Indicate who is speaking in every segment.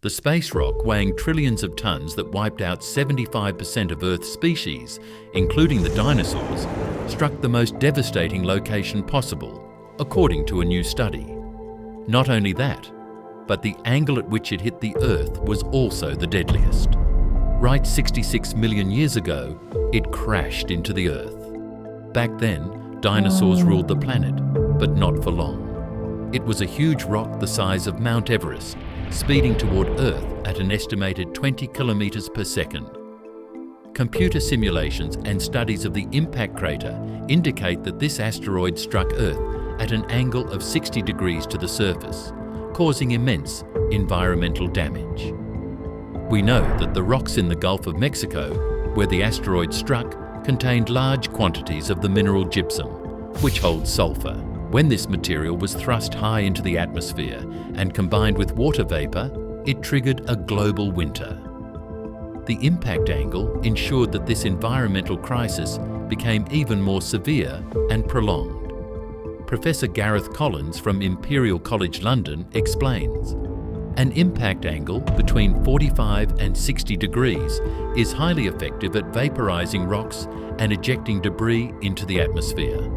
Speaker 1: The space rock, weighing trillions of tons that wiped out 75% of Earth's species, including the dinosaurs, struck the most devastating location possible, according to a new study. Not only that, but the angle at which it hit the Earth was also the deadliest. Right 66 million years ago, it crashed into the Earth. Back then, dinosaurs ruled the planet, but not for long. It was a huge rock the size of Mount Everest, speeding toward Earth at an estimated 20 kilometers per second. Computer simulations and studies of the impact crater indicate that this asteroid struck Earth at an angle of 60 degrees to the surface, causing immense environmental damage. We know that the rocks in the Gulf of Mexico, where the asteroid struck, contained large quantities of the mineral gypsum, which holds sulfur. When this material was thrust high into the atmosphere and combined with water vapor, it triggered a global winter. The impact angle ensured that this environmental crisis became even more severe and prolonged. Professor Gareth Collins from Imperial College London explains, an impact angle between 45 and 60 degrees is highly effective at vaporizing rocks and ejecting debris into the atmosphere.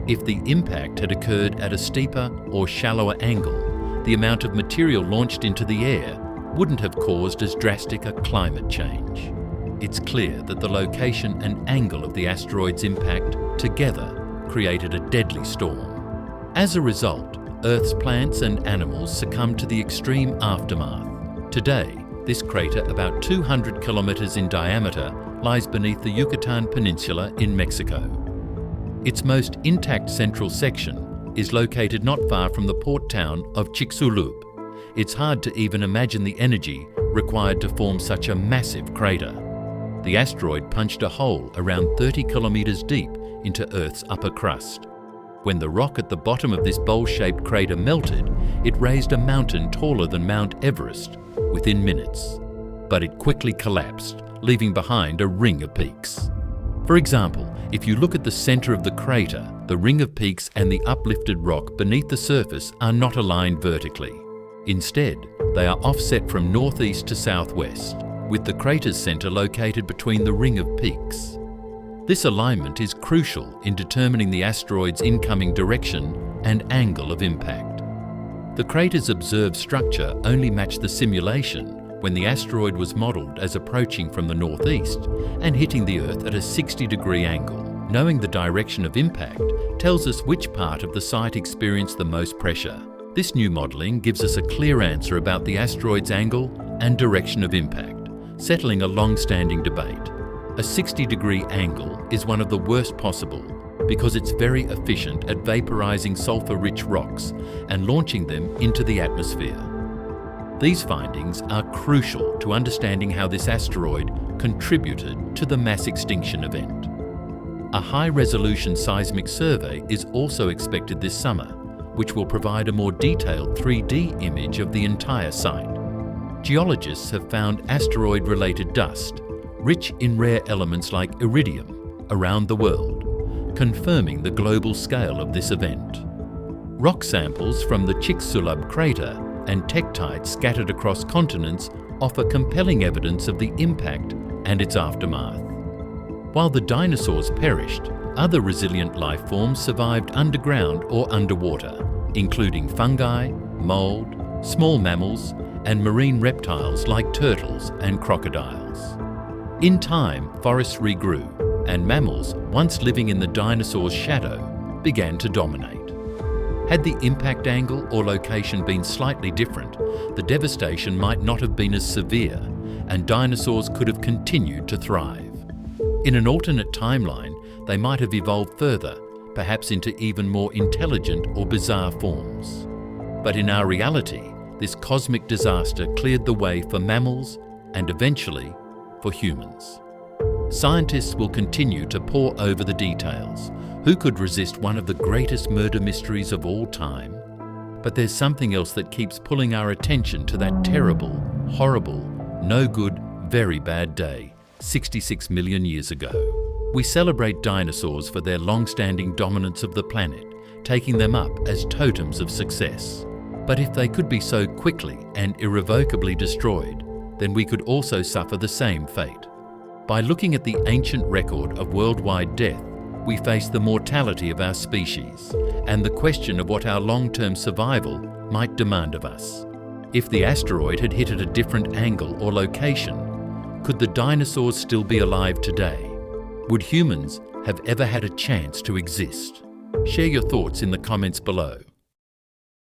Speaker 1: If the impact had occurred at a steeper or shallower angle, the amount of material launched into the air wouldn't have caused as drastic a climate change. It's clear that the location and angle of the asteroid's impact together created a deadly storm. As a result, Earth's plants and animals succumbed to the extreme aftermath. Today, this crater, about 200 kilometers in diameter, lies beneath the Yucatan Peninsula in Mexico. Its most intact central section is located not far from the port town of Chicxulub. It's hard to even imagine the energy required to form such a massive crater. The asteroid punched a hole around 30 kilometers deep into Earth's upper crust. When the rock at the bottom of this bowl-shaped crater melted, it raised a mountain taller than Mount Everest within minutes. But it quickly collapsed, leaving behind a ring of peaks. For example, if you look at the center of the crater, the ring of peaks and the uplifted rock beneath the surface are not aligned vertically. Instead, they are offset from northeast to southwest, with the crater's center located between the ring of peaks. This alignment is crucial in determining the asteroid's incoming direction and angle of impact. The crater's observed structure only matched the simulation when the asteroid was modeled as approaching from the northeast and hitting the Earth at a 60-degree angle. Knowing the direction of impact tells us which part of the site experienced the most pressure. This new modeling gives us a clear answer about the asteroid's angle and direction of impact, settling a long-standing debate. A 60-degree angle is one of the worst possible because it's very efficient at vaporizing sulfur-rich rocks and launching them into the atmosphere. These findings are crucial to understanding how this asteroid contributed to the mass extinction event. A high-resolution seismic survey is also expected this summer, which will provide a more detailed 3D image of the entire site. Geologists have found asteroid-related dust, rich in rare elements like iridium, around the world, confirming the global scale of this event. Rock samples from the Chicxulub crater and tektites scattered across continents offer compelling evidence of the impact and its aftermath. While the dinosaurs perished, other resilient life forms survived underground or underwater, including fungi, mold, small mammals, and marine reptiles like turtles and crocodiles. In time, forests regrew, and mammals, once living in the dinosaurs' shadow, began to dominate. Had the impact angle or location been slightly different, the devastation might not have been as severe, and dinosaurs could have continued to thrive. In an alternate timeline, they might have evolved further, perhaps into even more intelligent or bizarre forms. But in our reality, this cosmic disaster cleared the way for mammals and eventually for humans. Scientists will continue to pore over the details. Who could resist one of the greatest murder mysteries of all time? But there's something else that keeps pulling our attention to that terrible, horrible, no good, very bad day, 66 million years ago. We celebrate dinosaurs for their long-standing dominance of the planet, taking them up as totems of success. But if they could be so quickly and irrevocably destroyed, then we could also suffer the same fate. By looking at the ancient record of worldwide death, we face the mortality of our species and the question of what our long-term survival might demand of us. If the asteroid had hit at a different angle or location, could the dinosaurs still be alive today? Would humans have ever had a chance to exist? Share your thoughts in the comments below.